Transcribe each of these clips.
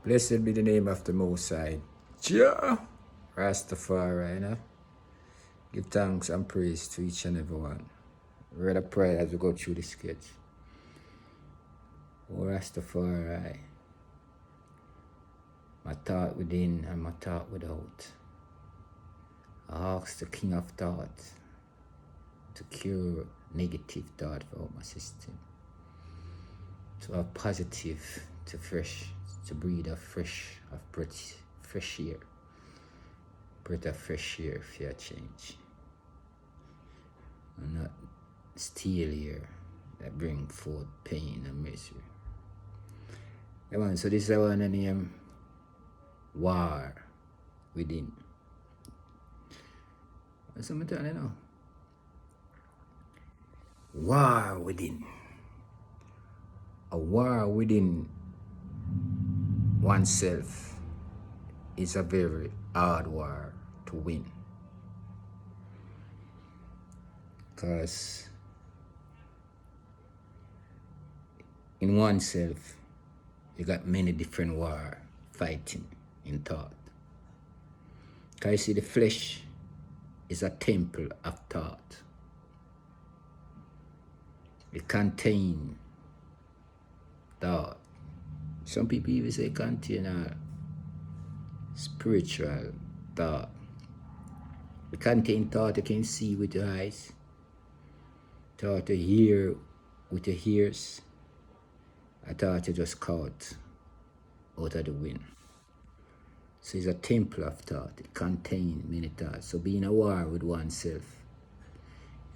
Blessed be the name of the Most High. Jah Rastafari, you know. Give thanks and praise to each and every one. Read a prayer as we go through the sketch. Oh Rastafari, my thought within and my thought without. I ask the King of Thought to cure negative thought from my system. To have positive, to fresh, to breathe a fresh of breath, fresh air. Breath of fresh air for your change. And not steel air that bring forth pain and misery. Yeah, man, so this is our name War Within. That's what I'm telling you now. War within. A war within oneself is a very hard war to win. Because in oneself, you got many different war fighting in thought. Because you see, the flesh is a temple of thought. It contains thought. Some people even say contain a spiritual thought. It contains thought you can see with your eyes, thought you hear with your ears, I thought you just caught out of the wind. So it's a temple of thought. It contains many thoughts. So being a war with oneself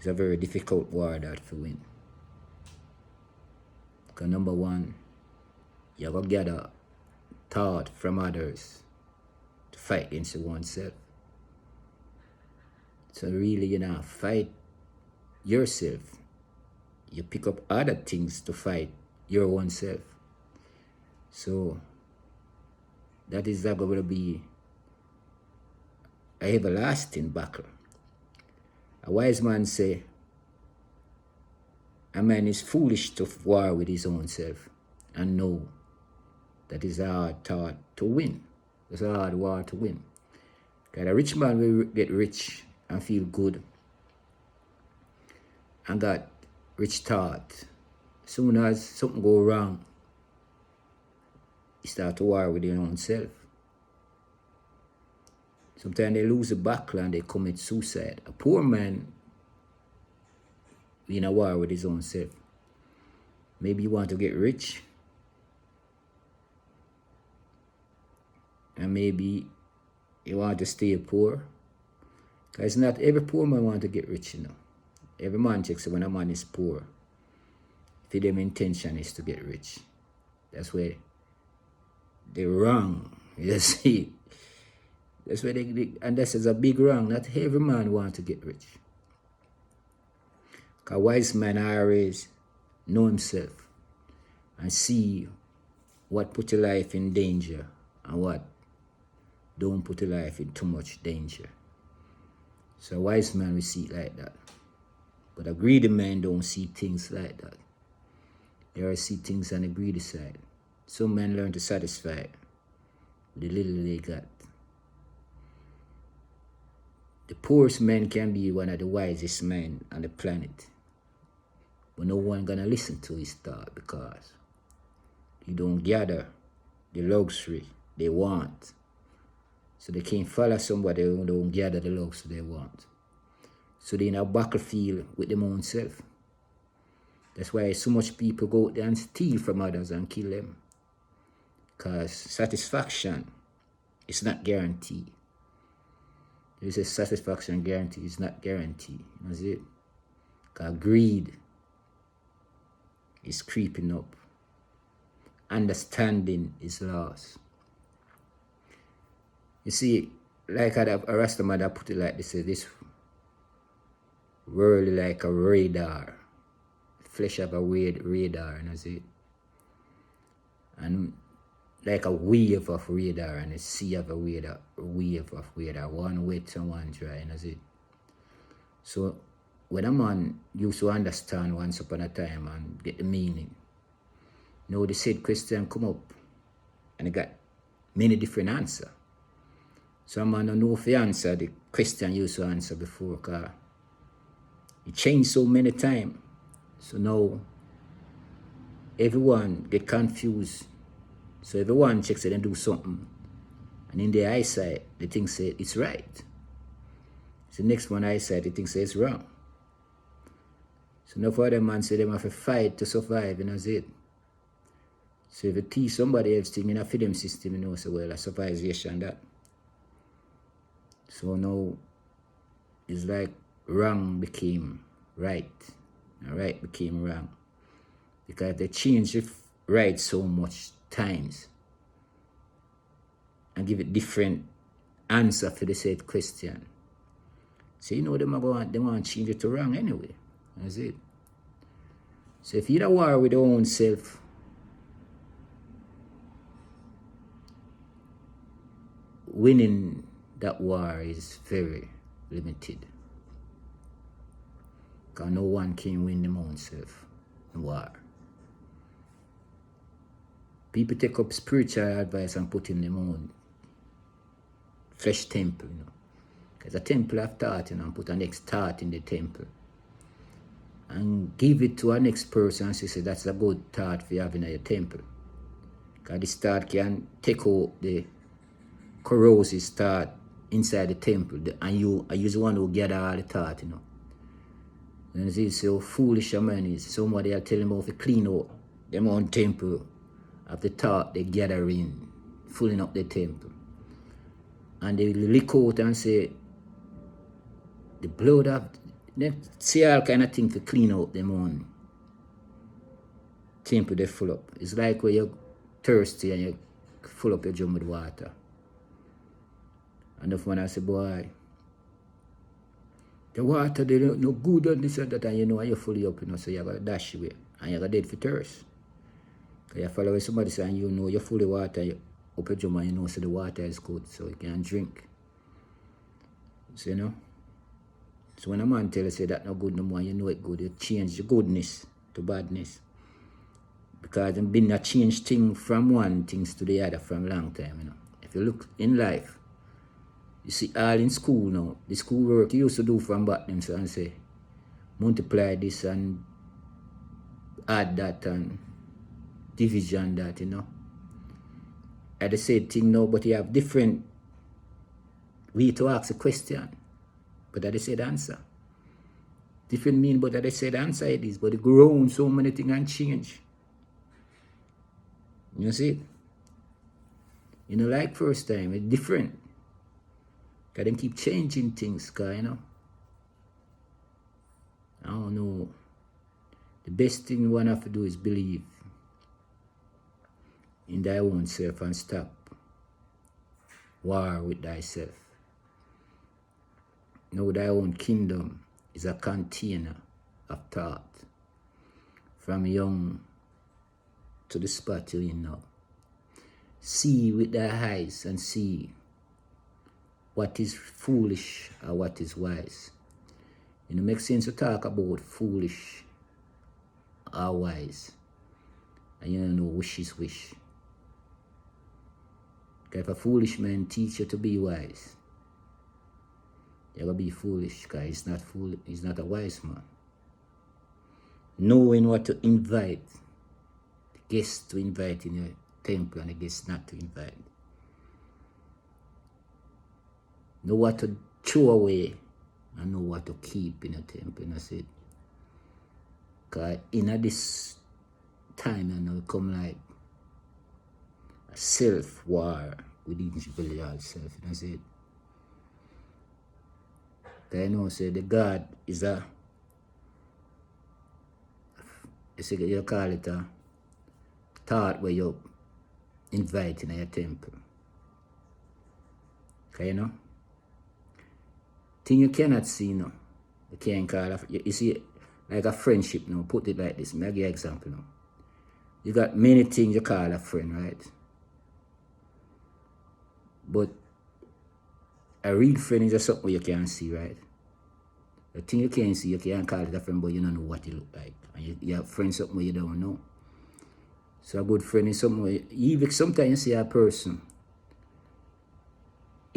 is a very difficult war that to win. Because number one, you have to gather thought from others to fight against oneself. So really, you know, fight yourself. You pick up other things to fight your own self. So that is not going to be an everlasting battle. A wise man say, a man is foolish to war with his own self and know that is a hard thought to win. It's a hard war to win. Because a rich man will get rich and feel good and got rich thought. Soon as something go wrong, you start to war with your own self. Sometimes they lose the battle and they commit suicide. A poor man in a war with his own self. Maybe you want to get rich, and maybe you want to stay poor. Because not every poor man want to get rich, you know. Every man checks when a man is poor, if their intention is to get rich. That's where they're wrong. You see, that's where and this is a big wrong. Not every man want to get rich. Because wise man always know himself and see what put your life in danger and what don't put your life in too much danger. So a wise man will see it like that. But a greedy man don't see things like that. They always see things on the greedy side. Some men learn to satisfy with the little they got. The poorest man can be one of the wisest men on the planet. But no one gonna listen to his thought because you don't gather the luxury they want. So they can't follow somebody who don't gather the luxury they want. So they're in a battlefield with them own self. That's why so much people go out there and steal from others and kill them. Because satisfaction is not guaranteed. There's a satisfaction guarantee, it's not guaranteed. That's it. Because greed is creeping up. Understanding is lost. You see, like a Rasta mother put it like this, this world like a radar. Flesh of a radar, and that's it. And like a wave of radar and a sea of a wave of radar. One wet and one dry, and that's it. So when a man used to understand once upon a time and get the meaning, now the said question come up and it got many different answer. Some man don't know if the answer the question used to answer before, because it changed so many times. So now everyone get confused. So everyone checks it and do something. And in their eyesight, they think say it's right. So the next one eyesight, they think say it's wrong. So now for them man say them have to fight to survive, and that's it. So if you teach somebody else thing in a film system, you know, so well, a civilization that. So now it's like wrong became right, and right became wrong. Because they changed the right so much times and give it different answer for the said question. So you know they want to change it to wrong anyway. That's it. So if you're at war with your own self, winning that war is very limited. Because no one can win their own self in war. People take up spiritual advice and put in their own flesh temple, you know. Because a temple have thought, you know, and put a next thought in the temple. And give it to a next person and say that's a good thought for having at your temple. Because this thought can take out the corrosive thought inside the temple. And you are the one who gather all the thought, you know. And you see so foolish a man is. Somebody will tell him how to clean out them own temple of the thought they gather in, filling up the temple. And they lick out and say, the blood of, they say all kind of things to clean out them own temple they full up. It's like when you're thirsty and you fill up your drum with water. And the one I say, boy, the water they don't no good on this and that, and you know, and you're fully up, you know, so you're going to dash away and you're going to dead for thirst. Because you follow somebody saying, you know, you're fully water, you up your drum and you know, so the water is good, so you can drink. So, you know, so when a man tell you say that no good no more, you know it good, you change the goodness to badness. Because it's been a change thing from one things to the other from long time, you know. If you look in life, you see all in school now, the school work you used to do from back them, so and say, multiply this and add that and division that, you know. At the same thing now, but you have different way to ask a question. But at the same answer. Different mean, but at the same answer it is. But it grown so many things and change. You see it? You know, like first time, it's different. Because they keep changing things, because, you know, I don't know. The best thing one have to do is believe in thy own self and stop war with thyself. Know thy own kingdom is a container of thought from young to the spot you're in now. See with thy eyes and see what is foolish or what is wise. You know, it makes sense to talk about foolish or wise. And you don't know which is which. Because if a foolish man teach you to be wise, you're going to be foolish, because he's not a wise man. Knowing what to invite, the guests to invite in your temple and the guests not to invite. Know what to throw away and know what to keep in your temple, and that's it. Because in this time, you know, it come like a self-war within yourself, and that's it. I know, say the God is a, you call it a thought where you invite in your temple. Okay, you know? Thing you cannot see, no. You can't call it, you see, like a friendship, no. Put it like this, I'll give you an example, no. You got many things you call a friend, right? But a real friend is just something you can't see, right? The thing you can't see, you can't call it a friend, but you don't know what it look like. And you have friends something you don't know. So a good friend is something, even sometimes you see a person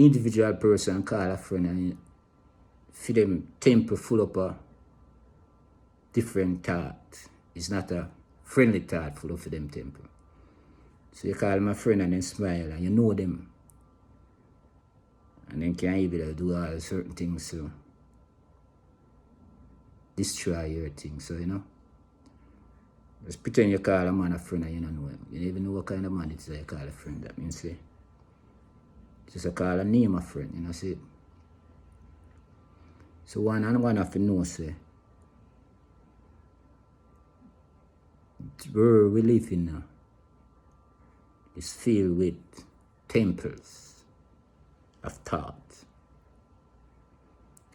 individual person call a friend and for them temple full up a different thought. It's not a friendly thought full of them temple. So you call my friend and then smile and you know them. And then can able to do all certain things to destroy your thing. So you know. Just pretend you call a man a friend and you don't know him. You don't even know what kind of man it is that you call a friend. That means say just a call a name a friend, you know, see. So one have to know say where we live in now is filled with temples of thought.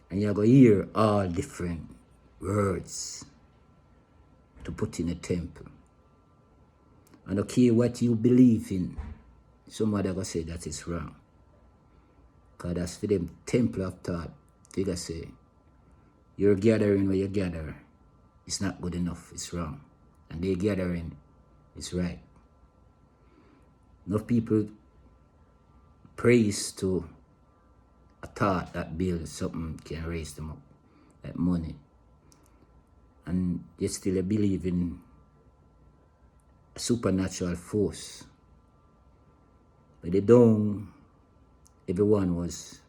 And you're going to hear all different words to put in a temple. And okay, what you believe in, somebody going to say that is wrong. Because that's for them temple of thought. They going to say, you're gathering where you gather, it's not good enough, it's wrong. And they gathering is right. Enough people praise to a thought that builds something can raise them up, like money. And they still believe in a supernatural force. But they don't, everyone was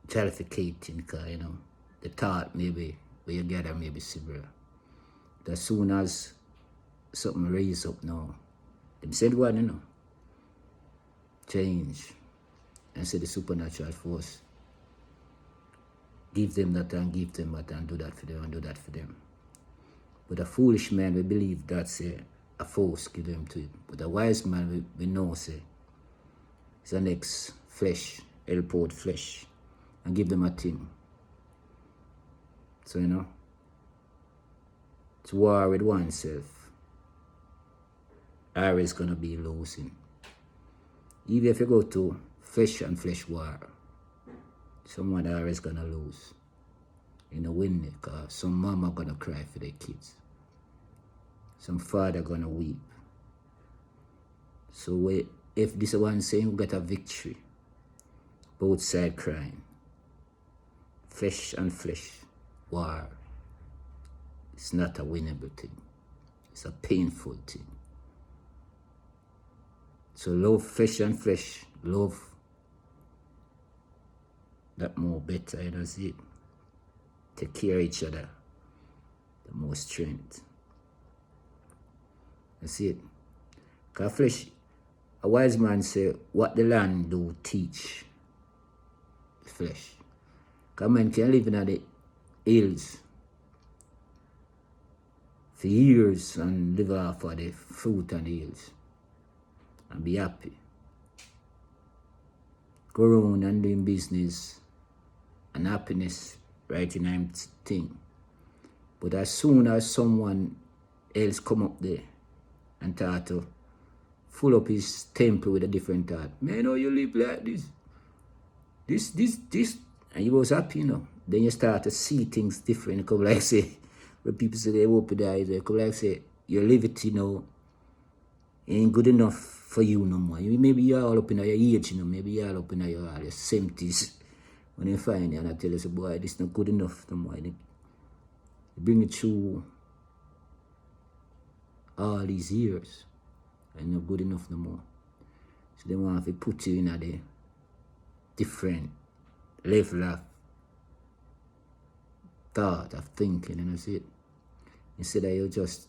jollificating because, you know, the thought maybe where you gather maybe similar. But as soon as something raise up now, them said one, you know, change. And say the supernatural force, give them that and give them that and do that for them and do that for them. But a foolish man will believe that's a force give them to him. But a wise man we know say it's the next flesh, help flesh, and give them a thing. So you know, it's war with oneself. Always gonna be losing. Even if you go to flesh and flesh war, someone always gonna lose. You know, win it, because some mama gonna cry for their kids. Some father gonna weep. So if this one saying we got a victory, both sides crying. Flesh and flesh war. It's not a winnable thing. It's a painful thing. So love flesh and flesh, love that more better, you know, see it. Take care of each other, the more strength. You see it. Because flesh, a wise man say, what the land do teach the flesh. Because man can live in the hills for years and live off of the fruit and the hills and be happy. Go around and doing business and happiness right in him thing. But as soon as someone else come up there and start to full up his temple with a different thought, man, oh, you live like this, and you was happy, you know. Then you start to see things different. You come like say, when people say they open their eyes, they come like say, your liberty now ain't good enough for you no more. Maybe you're all up in your age, you know, maybe you're all up in your 70s. When you find it and I tell you, say, boy, this is not good enough no more. They bring it through all these years and not good enough no more. So they want to put you in a different level of thought, of thinking, and that's it. Instead of you just,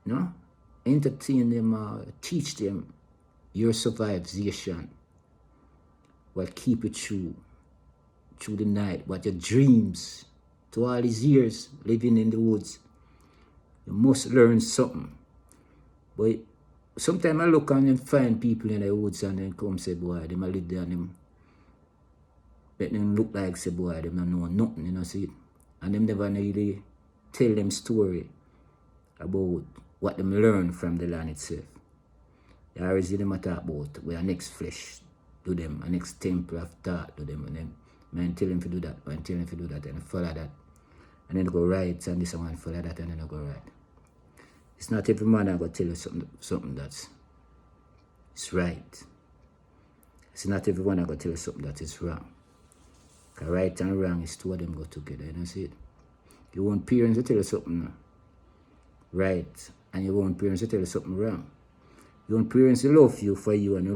you know, entertain them or teach them your survivation. What keep it through the night, what your dreams, to all these years living in the woods. You must learn something. But sometimes I look and find people in the woods and then come say, boy, them I live there and them let them look like say, boy, them don't know nothing, you know, see it. And them never really tell them story about what them learn from the land itself. They always hear them talk about where next flesh do them, a next temple of thought do them, and then man tell them to do that, man tell them to do that, and follow that. And then they go right, and this one follow that, and then they go right. It's not every man I gonna tell you something that's it's right. It's not everyone I gonna tell you something that is wrong. Cause right and wrong is two of them go together, you know see it? Your own parents will tell you something right, and your own parents will tell you something wrong. Your own parents will love you for you, and